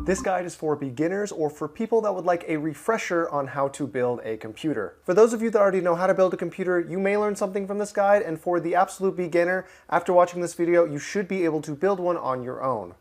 This guide is for beginners or for people that would like a refresher on how to build a computer. For those of you that already know how to build a computer, you may learn something from this guide, and for the absolute beginner, after watching this video, you should be able to build one on your own.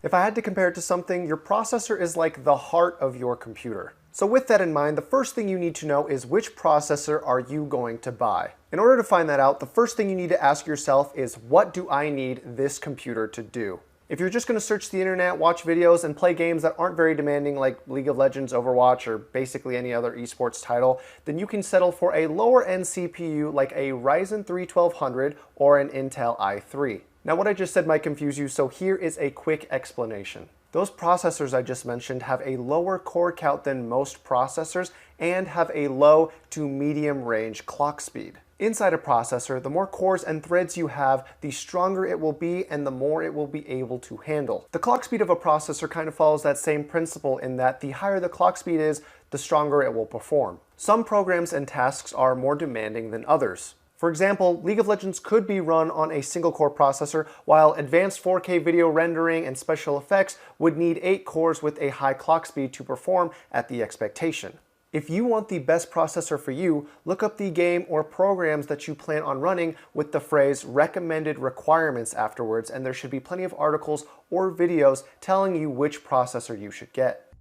If I had to compare it to something, your processor is like the heart of your computer. So with that in mind, the first thing you need to know is which processor are you going to buy? In order to find that out, the first thing you need to ask yourself is, what do I need this computer to do? If you're just going to search the internet, watch videos, and play games that aren't very demanding like League of Legends, Overwatch, or basically any other esports title, then you can settle for a lower end CPU like a Ryzen 3 1200 or an Intel i3. Now what I just said might confuse you, so here is a quick explanation. Those processors I just mentioned have a lower core count than most processors and have a low to medium range clock speed. Inside a processor, the more cores and threads you have, the stronger it will be and the more it will be able to handle. The clock speed of a processor kind of follows that same principle in that the higher the clock speed is, the stronger it will perform. Some programs and tasks are more demanding than others. For example, League of Legends could be run on a single core processor, while advanced 4K video rendering and special effects would need 8 cores with a high clock speed to perform at the expectation. If you want the best processor for you, look up the game or programs that you plan on running with the phrase recommended requirements afterwards, and there should be plenty of articles or videos telling you which processor you should get.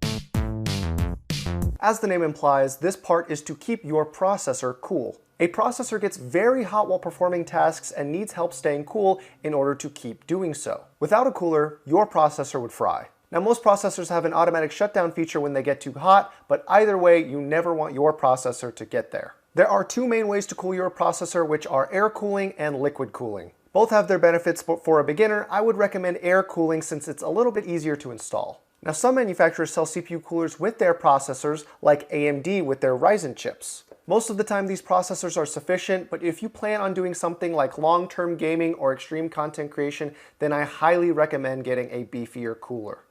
As the name implies, this part is to keep your processor cool. A processor gets very hot while performing tasks and needs help staying cool in order to keep doing so. Without a cooler, your processor would fry. Now, most processors have an automatic shutdown feature when they get too hot, but either way, you never want your processor to get there. There are two main ways to cool your processor, which are air cooling and liquid cooling. Both have their benefits, but for a beginner, I would recommend air cooling since it's a little bit easier to install. Now, some manufacturers sell CPU coolers with their processors, like AMD with their Ryzen chips. Most of the time, these processors are sufficient, but if you plan on doing something like long-term gaming or extreme content creation, then I highly recommend getting a beefier cooler.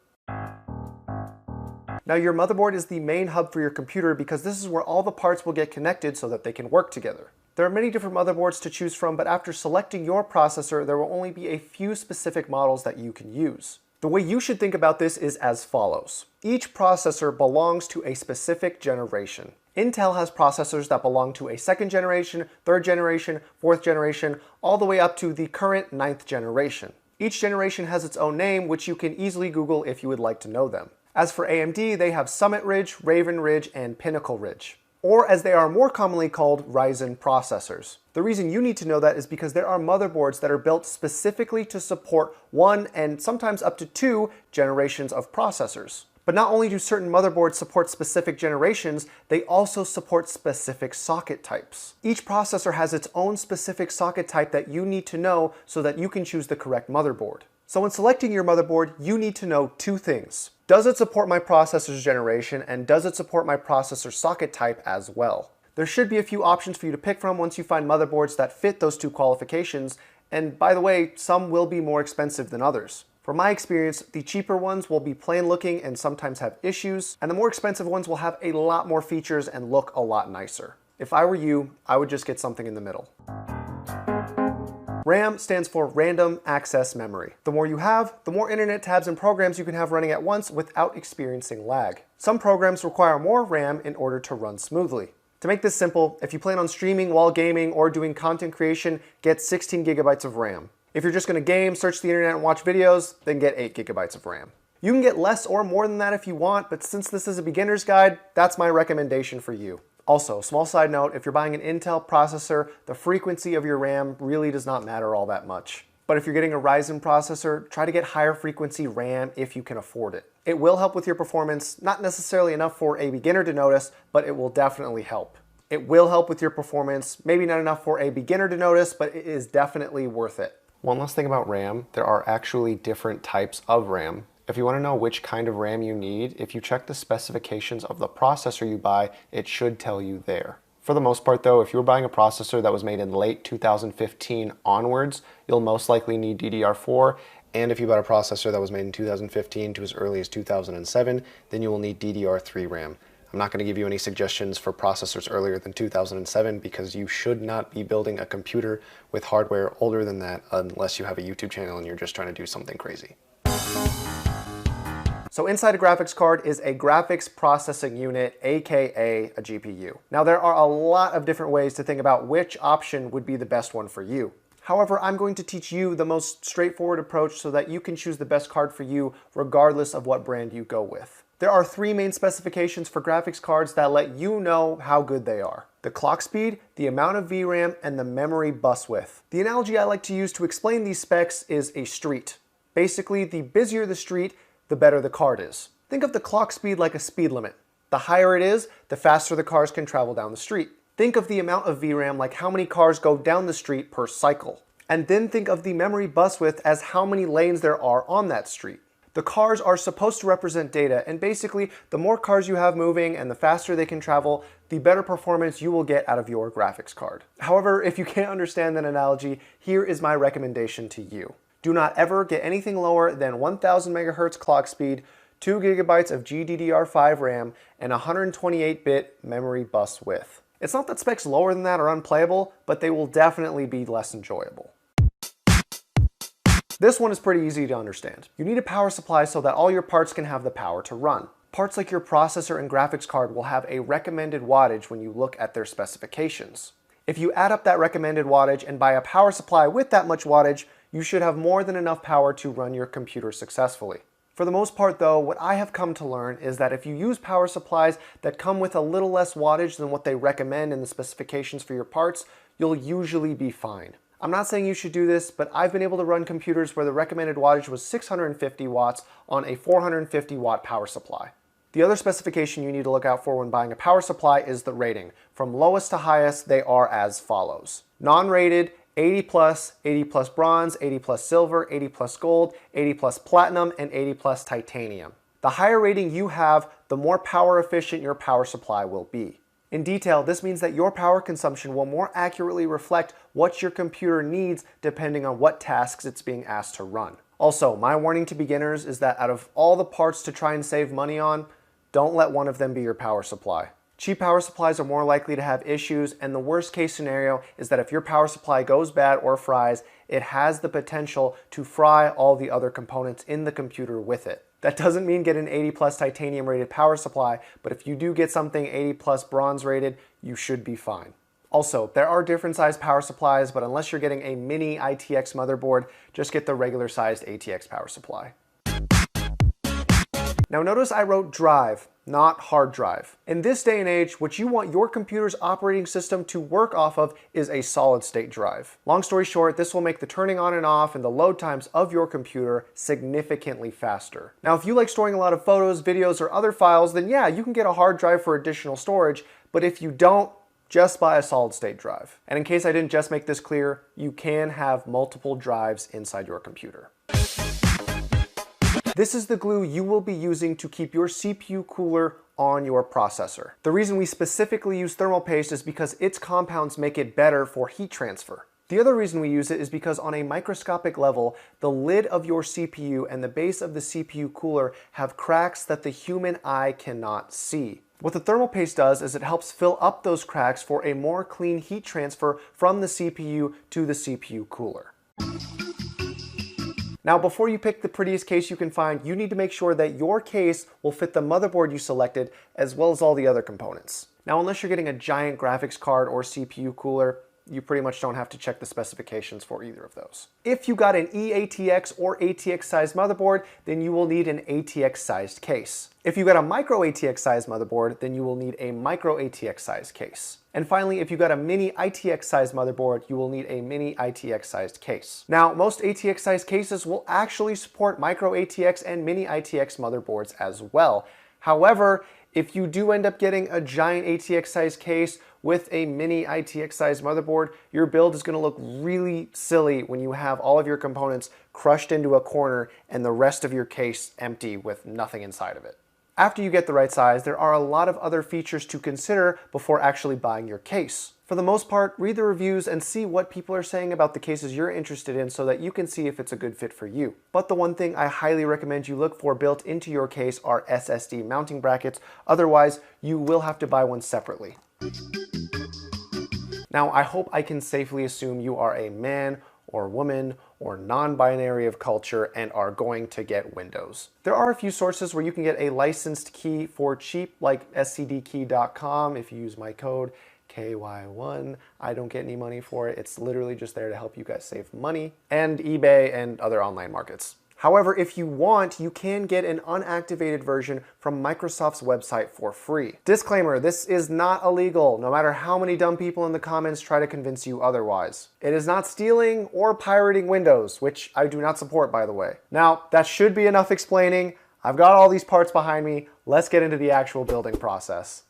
Now, your motherboard is the main hub for your computer because this is where all the parts will get connected so that they can work together. There are many different motherboards to choose from, but after selecting your processor, there will only be a few specific models that you can use. The way you should think about this is as follows. Each processor belongs to a specific generation. Intel has processors that belong to a 2nd generation, 3rd generation, 4th generation, all the way up to the current 9th generation. Each generation has its own name, which you can easily Google if you would like to know them. As for AMD, they have Summit Ridge, Raven Ridge, and Pinnacle Ridge, or as they are more commonly called, Ryzen processors. The reason you need to know that is because there are motherboards that are built specifically to support 1 and sometimes up to 2 generations of processors. But not only do certain motherboards support specific generations, they also support specific socket types. Each processor has its own specific socket type that you need to know so that you can choose the correct motherboard. So when selecting your motherboard, you need to know 2 things. Does it support my processor's generation, and does it support my processor socket type as well? There should be a few options for you to pick from once you find motherboards that fit those 2 qualifications, and by the way, some will be more expensive than others. From my experience, the cheaper ones will be plain looking and sometimes have issues, and the more expensive ones will have a lot more features and look a lot nicer. If I were you, I would just get something in the middle. RAM stands for Random Access Memory. The more you have, the more internet tabs and programs you can have running at once without experiencing lag. Some programs require more RAM in order to run smoothly. To make this simple, if you plan on streaming while gaming or doing content creation, get 16 gigabytes of RAM. If you're just going to game, search the internet, and watch videos, then get 8 gigabytes of RAM. You can get less or more than that if you want, but since this is a beginner's guide, that's my recommendation for you. Also, small side note, if you're buying an Intel processor, the frequency of your RAM really does not matter all that much. But if you're getting a Ryzen processor, try to get higher frequency RAM if you can afford it. It will help with your performance, not necessarily enough for a beginner to notice, but it will definitely help. It will help with your performance, maybe not enough for a beginner to notice, but it is definitely worth it. One last thing about RAM, there are actually different types of RAM. If you want to know which kind of RAM you need, if you check the specifications of the processor you buy, it should tell you there. For the most part though, if you're buying a processor that was made in late 2015 onwards, you'll most likely need DDR4, and if you bought a processor that was made in 2015 to as early as 2007, then you will need DDR3 RAM. I'm not going to give you any suggestions for processors earlier than 2007 because you should not be building a computer with hardware older than that unless you have a YouTube channel and you're just trying to do something crazy. So inside a graphics card is a graphics processing unit, aka a GPU. Now there are a lot of different ways to think about which option would be the best one for you. However, I'm going to teach you the most straightforward approach so that you can choose the best card for you regardless of what brand you go with. There are three main specifications for graphics cards that let you know how good they are: the clock speed, the amount of VRAM, and the memory bus width. The analogy I like to use to explain these specs is a street. Basically, the busier the street, the better the card is. Think of the clock speed like a speed limit. The higher it is, the faster the cars can travel down the street. Think of the amount of VRAM like how many cars go down the street per cycle. And then think of the memory bus width as how many lanes there are on that street. The cars are supposed to represent data, and basically, the more cars you have moving and the faster they can travel, the better performance you will get out of your graphics card. However, if you can't understand that analogy, here is my recommendation to you. Do not ever get anything lower than 1000 megahertz clock speed, 2 gigabytes of GDDR5 RAM, and 128-bit memory bus width. It's not that specs lower than that are unplayable, but they will definitely be less enjoyable. This one is pretty easy to understand. You need a power supply so that all your parts can have the power to run. Parts like your processor and graphics card will have a recommended wattage when you look at their specifications. If you add up that recommended wattage and buy a power supply with that much wattage, you should have more than enough power to run your computer successfully. For the most part though, what I have come to learn is that if you use power supplies that come with a little less wattage than what they recommend in the specifications for your parts, you'll usually be fine. I'm not saying you should do this, but I've been able to run computers where the recommended wattage was 650 watts on a 450 watt power supply. The other specification you need to look out for when buying a power supply is the rating. From lowest to highest, they are as follows. Non-rated, 80 plus, 80 plus bronze, 80 plus silver, 80 plus gold, 80 plus platinum, and 80 plus titanium. The higher rating you have, the more power efficient your power supply will be. In detail, this means that your power consumption will more accurately reflect what your computer needs depending on what tasks it's being asked to run. Also, my warning to beginners is that out of all the parts to try and save money on, don't let one of them be your power supply. Cheap power supplies are more likely to have issues, and the worst case scenario is that if your power supply goes bad or fries, it has the potential to fry all the other components in the computer with it. That doesn't mean get an 80 plus titanium rated power supply, but if you do get something 80 plus bronze rated, you should be fine. Also, there are different sized power supplies, but unless you're getting a mini ITX motherboard, just get the regular sized ATX power supply. Now notice I wrote drive, not hard drive. In this day and age, what you want your computer's operating system to work off of is a solid state drive. Long story short, this will make the turning on and off and the load times of your computer significantly faster. Now, if you like storing a lot of photos, videos, or other files, then yeah, you can get a hard drive for additional storage, but if you don't, just buy a solid state drive. And in case I didn't just make this clear, you can have multiple drives inside your computer. This is the glue you will be using to keep your CPU cooler on your processor. The reason we specifically use thermal paste is because its compounds make it better for heat transfer. The other reason we use it is because on a microscopic level, the lid of your CPU and the base of the CPU cooler have cracks that the human eye cannot see. What the thermal paste does is it helps fill up those cracks for a more clean heat transfer from the CPU to the CPU cooler. Now, before you pick the prettiest case you can find, you need to make sure that your case will fit the motherboard you selected, as well as all the other components. Now, unless you're getting a giant graphics card or CPU cooler, you pretty much don't have to check the specifications for either of those. If you got an eATX or ATX sized motherboard, then you will need an ATX sized case. If you got a micro ATX sized motherboard, then you will need a micro ATX sized case. And finally, if you got a mini ITX sized motherboard, you will need a mini ITX sized case. Now, most ATX sized cases will actually support micro ATX and mini ITX motherboards as well. However, if you do end up getting a giant ATX sized case with a mini ITX sized motherboard, your build is going to look really silly when you have all of your components crushed into a corner and the rest of your case empty with nothing inside of it. After you get the right size, there are a lot of other features to consider before actually buying your case. For the most part, read the reviews and see what people are saying about the cases you're interested in so that you can see if it's a good fit for you. But the one thing I highly recommend you look for built into your case are SSD mounting brackets. Otherwise, you will have to buy one separately. Now, I hope I can safely assume you are a man or woman or non-binary of culture and are going to get Windows. There are a few sources where you can get a licensed key for cheap, like scdkey.com. If you use my code KY1, I don't get any money for it. It's literally just there to help you guys save money, and eBay and other online markets. However, if you want, you can get an unactivated version from Microsoft's website for free. Disclaimer, this is not illegal, no matter how many dumb people in the comments try to convince you otherwise. It is not stealing or pirating Windows, which I do not support, by the way. Now, that should be enough explaining. I've got all these parts behind me. Let's get into the actual building process.